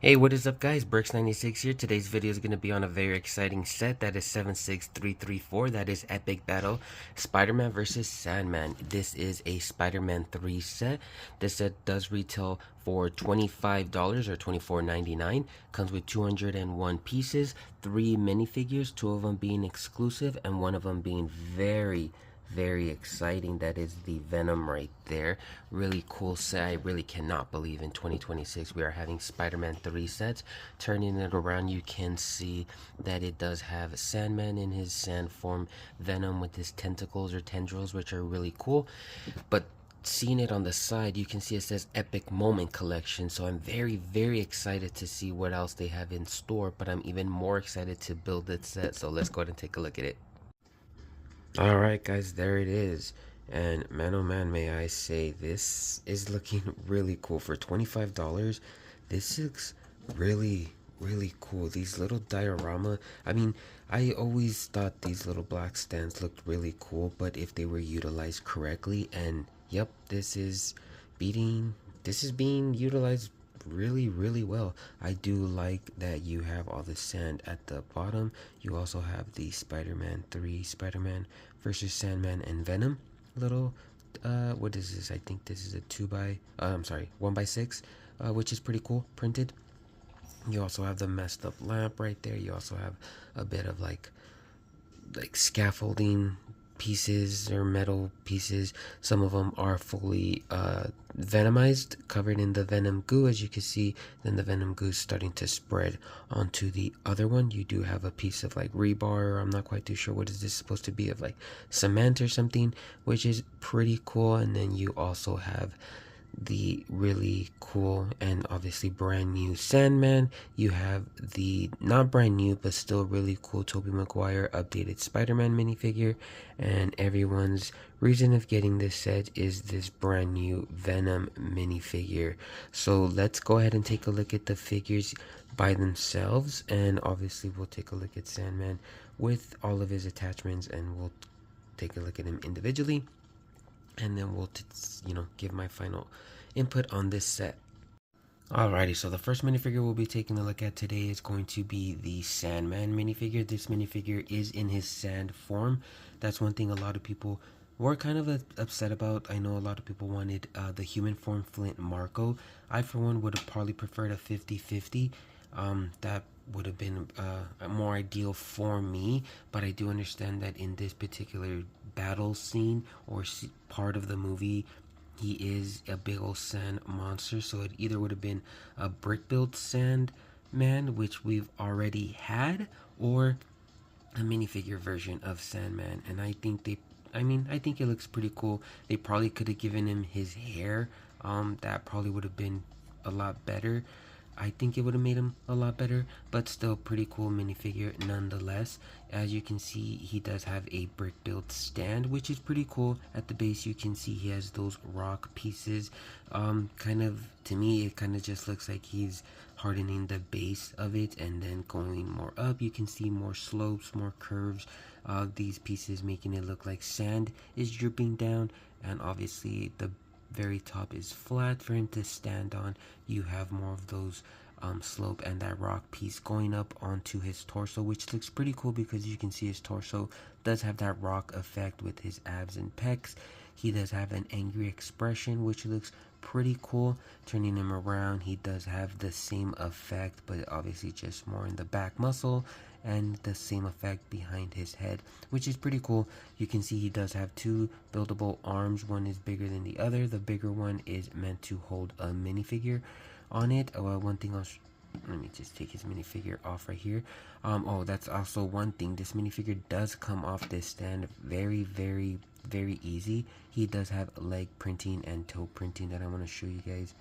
Hey, what is up guys? Bricks96 here. Today's video is going to be on a very exciting set. That is 76334. That is Epic Battle Spider-Man versus Sandman. This is a Spider-Man 3 set. This set does retail for $25 or $24.99. Comes with 201 pieces, 3 minifigures, 2 of them being exclusive and 1 of them being very exciting. That is the Venom right there. Really cool set. I really cannot believe in 2026 we are having Spider-Man 3 sets. Turning it around, you can see that it does have Sandman in his sand form, Venom with his tentacles or tendrils, which are really cool. But seeing it on the side, you can see it says Epic Moment Collection. So I'm very excited to see what else they have in store, but I'm even more excited to build this set. So let's go ahead and take a look at it. Alright guys, there it is. And man oh man, may I say, this is looking really cool. For $25, this looks really cool. These little diorama, I mean, I always thought these little black stands looked really cool, but if they were utilized correctly, and yep, this is being utilized really well. I do like that you have all the sand at the bottom. You also have the Spider-Man 3 Spider-Man versus Sandman and Venom little what is this? I think this is a 1 by 6, which is pretty cool printed. You also have the messed up lamp right there. You also have a bit of like scaffolding pieces or metal pieces. Some of them are fully venomized, covered in the venom goo, as you can see. Then the venom goo is starting to spread onto the other one. You do have a piece of like rebar, or I'm not quite too sure what is this supposed to be, of like cement or something, which is pretty cool. And then you also have the really cool and obviously brand new Sandman. You have the not brand new but still really cool Tobey Maguire updated Spider-Man minifigure, and everyone's reason of getting this set is this brand new Venom minifigure. So let's go ahead and take a look at the figures by themselves, and obviously we'll take a look at Sandman with all of his attachments, and we'll take a look at him individually, and then we'll give my final input on this set. Alrighty, so the first minifigure we'll be taking a look at today is going to be the Sandman minifigure. This minifigure is in his sand form. That's one thing a lot of people were kind of upset about. I know a lot of people wanted the human form Flint Marko. I, for one, would have probably preferred a 50-50. That would have been more ideal for me, but I do understand that in this particular battle scene or part of the movie, he is a big old sand monster, so it either would have been a brick built sand man, which we've already had, or a minifigure version of Sandman. And I think I think it looks pretty cool. They probably could have given him his hair. That probably would have been a lot better. I think it would have made him a lot better, but still pretty cool minifigure nonetheless. As you can see, he does have a brick built stand, which is pretty cool. At the base, you can see he has those rock pieces. Kind of, to me, it kind of just looks like he's hardening the base of it, and then going more up, you can see more slopes, more curves of these pieces, making it look like sand is dripping down. And obviously the very top is flat for him to stand on. You have more of those slope and that rock piece going up onto his torso, which looks pretty cool because you can see his torso does have that rock effect with his abs and pecs. He does have an angry expression, which looks pretty cool. Turning him around, he does have the same effect, but obviously just more in the back muscle, and the same effect behind his head, which is pretty cool. You can see he does have 2 buildable arms. One is bigger than the other. The bigger one is meant to hold a minifigure on it. One thing let me just take his minifigure off right here. Oh, that's also one thing. This minifigure does come off this stand very easy. He does have leg printing and toe printing that I want to show you guys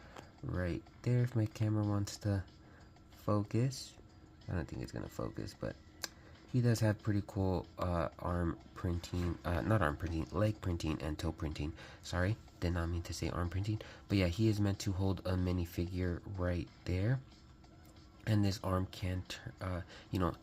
right there if my camera wants to focus. I don't think it's gonna focus, but he does have pretty cool arm printing, not arm printing, leg printing and toe printing. Sorry, did not mean to say arm printing. But yeah, he is meant to hold a minifigure right there. And this arm can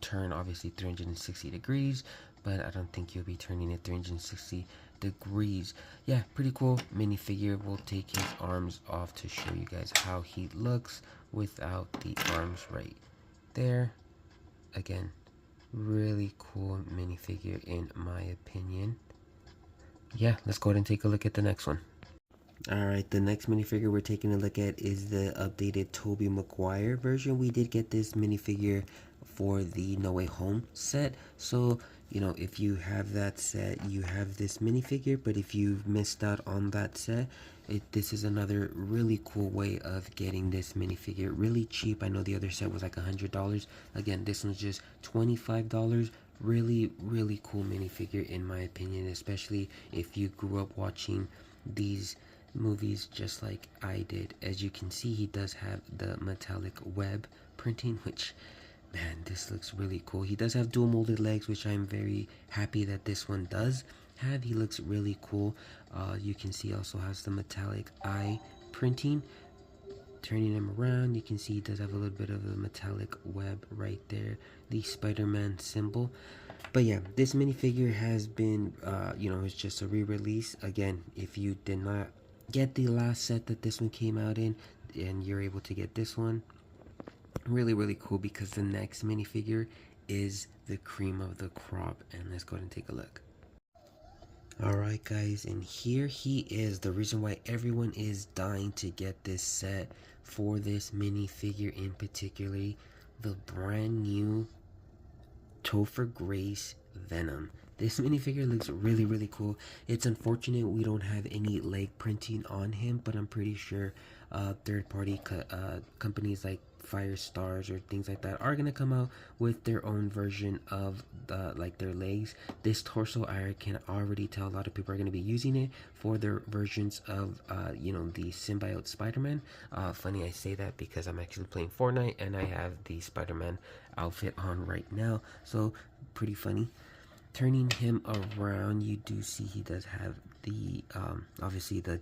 turn obviously 360 degrees, but I don't think you'll be turning it 360 degrees. Yeah, pretty cool minifigure. We'll take his arms off to show you guys how he looks without the arms right there. Again, really cool minifigure in my opinion. Yeah, let's go ahead and take a look at the next one. Alright, the next minifigure we're taking a look at is the updated Tobey Maguire version. We did get this minifigure for the No Way Home set. So, you know, if you have that set, you have this minifigure. But if you've missed out on that set, this is another really cool way of getting this minifigure. Really cheap. I know the other set was like $100. Again, this one's just $25. Really cool minifigure in my opinion, especially if you grew up watching these movies just like I did. As you can see, he does have the metallic web printing, which, man, this looks really cool. He does have dual molded legs, which I'm very happy that this one does have. He looks really cool. You can see also has the metallic eye printing. Turning him around, you can see he does have a little bit of a metallic web right there, the Spider-Man symbol. But yeah, this minifigure has been, you know, it's just a re-release. Again, if you did not get the last set that this one came out in, and you're able to get this one, really cool, because the next minifigure is the cream of the crop. And let's go ahead and take a look. Alright guys, and here he is, the reason why everyone is dying to get this set for this minifigure in particular, the brand new Topher Grace Venom. This minifigure looks really cool. It's unfortunate we don't have any leg printing on him, but I'm pretty sure third-party companies like Firestars or things like that are gonna come out with their own version of like their legs. This torso, I can already tell a lot of people are gonna be using it for their versions of you know, the symbiote Spider-Man. Funny I say that because I'm actually playing Fortnite and I have the Spider-Man outfit on right now, so pretty funny. Turning him around, you do see he does have the obviously the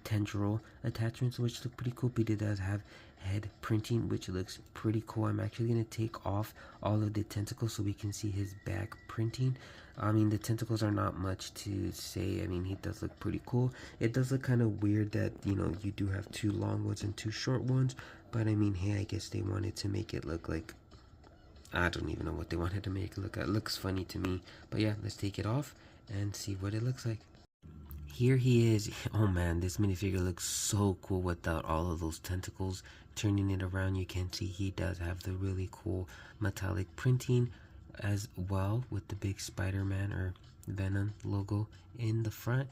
tendril attachments, which look pretty cool, but it does have head printing, which looks pretty cool. I'm actually going to take off all of the tentacles so we can see his back printing. I mean, the tentacles are not much to say. I mean, he does look pretty cool. It does look kind of weird that, you know, you do have two long ones and two short ones, but I mean, hey, I guess they wanted to make it look like, I don't even know what they wanted to make it look like. It looks funny to me. But yeah, let's take it off and see what it looks like. Here he is. Oh man, this minifigure looks so cool without all of those tentacles. Turning it around, you can see he does have the really cool metallic printing as well, with the big Spider-Man or Venom logo in the front.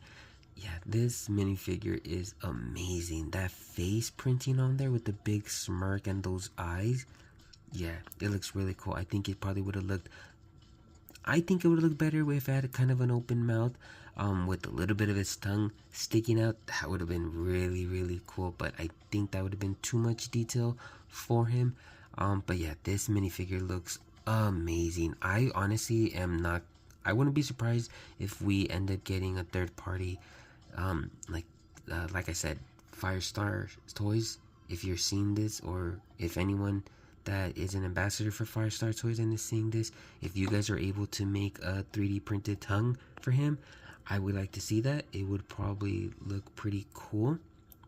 Yeah, this minifigure is amazing. That face printing on there with the big smirk and those eyes. Yeah, it looks really cool. I think it probably would have looked, I think it would look better if it had kind of an open mouth with a little bit of his tongue sticking out. That would have been really cool, but I think that would have been too much detail for him. But yeah, this minifigure looks amazing. I honestly am not, I wouldn't be surprised if we end up getting a third party, like I said, Firestar Toys. If you're seeing this, or if anyone that is an ambassador for Firestar Toys and is seeing this, if you guys are able to make a 3D printed tongue for him, I would like to see that. It would probably look pretty cool.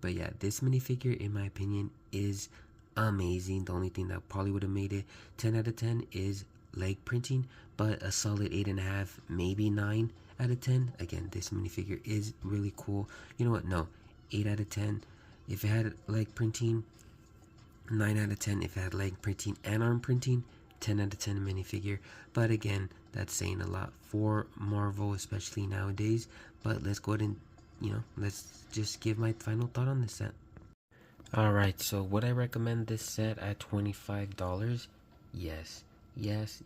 But yeah, this minifigure, in my opinion, is amazing. The only thing that probably would have made it 10 out of 10 is leg printing, but a solid 8.5, maybe 9 out of 10. Again, this minifigure is really cool. You know what? No, 8 out of 10. If it had leg printing, 9 out of 10 if it had leg printing and arm printing, 10 out of 10 minifigure. But again, that's saying a lot for Marvel, especially nowadays. But let's go ahead and, you know, let's just give my final thought on this set. Alright, so would I recommend this set at $25? Yes. Yes.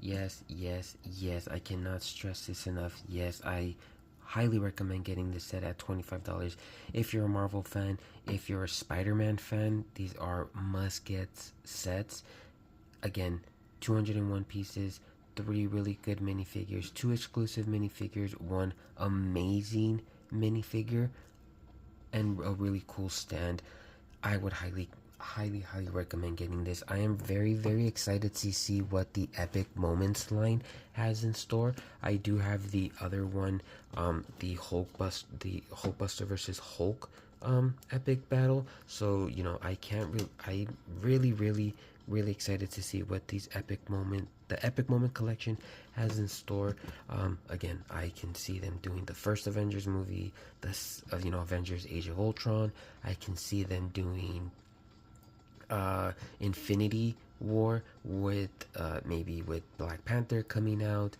I cannot stress this enough. Yes, I highly recommend getting this set at $25. If you're a Marvel fan, if you're a Spider-Man fan, these are must-get sets. Again, 201 pieces, 3 really good minifigures, 2 exclusive minifigures, 1 amazing minifigure, and a really cool stand. I would highly highly recommend getting this. I am very excited to see what the Epic Moments line has in store. I do have the other one, the Hulkbuster versus Hulk epic battle. So you know, I really excited to see what the Epic Moment collection has in store. Again, I can see them doing the first Avengers movie, this Avengers Age of Ultron. I can see them doing Infinity War with maybe with Black Panther coming out.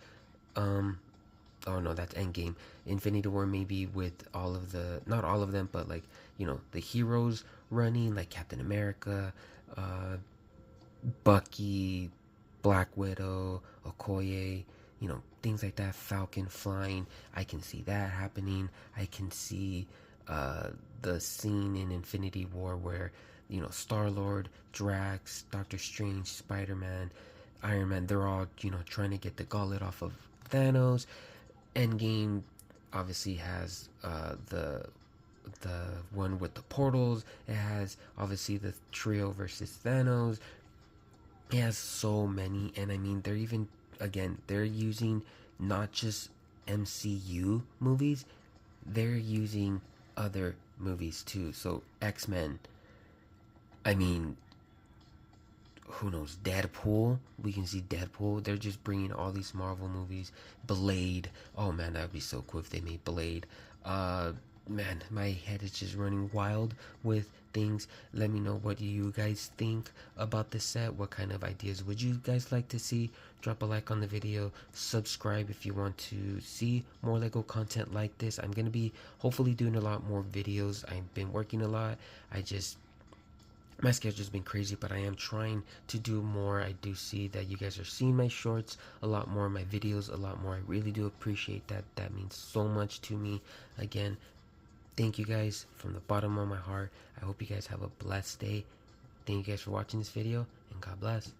Oh no, that's Endgame. Infinity War maybe with all of the, not all of them, but like, you know, the heroes running, like Captain America, Bucky, Black Widow, Okoye, you know, things like that. Falcon flying. I can see that happening. I can see the scene in Infinity War where, you know, Star-Lord, Drax, Doctor Strange, Spider-Man, Iron Man, they're all, you know, trying to get the gauntlet off of Thanos. Endgame obviously has the one with the portals. It has obviously the trio versus Thanos. It has so many, and I mean, they're using not just MCU movies, they're using other movies too. So X-Men, I mean, who knows, Deadpool, we can see Deadpool. They're just bringing all these Marvel movies. Blade, oh man, that would be so cool if they made Blade. Man, my head is just running wild with things. Let me know what you guys think about this set. What kind of ideas would you guys like to see? Drop a like on the video, subscribe if you want to see more Lego content like this. I'm gonna be hopefully doing a lot more videos. I've been working a lot. My schedule's been crazy, but I am trying to do more. I do see that you guys are seeing my shorts a lot more, my videos a lot more. I really do appreciate that. That means so much to me. Again, thank you guys from the bottom of my heart. I hope you guys have a blessed day. Thank you guys for watching this video, and God bless.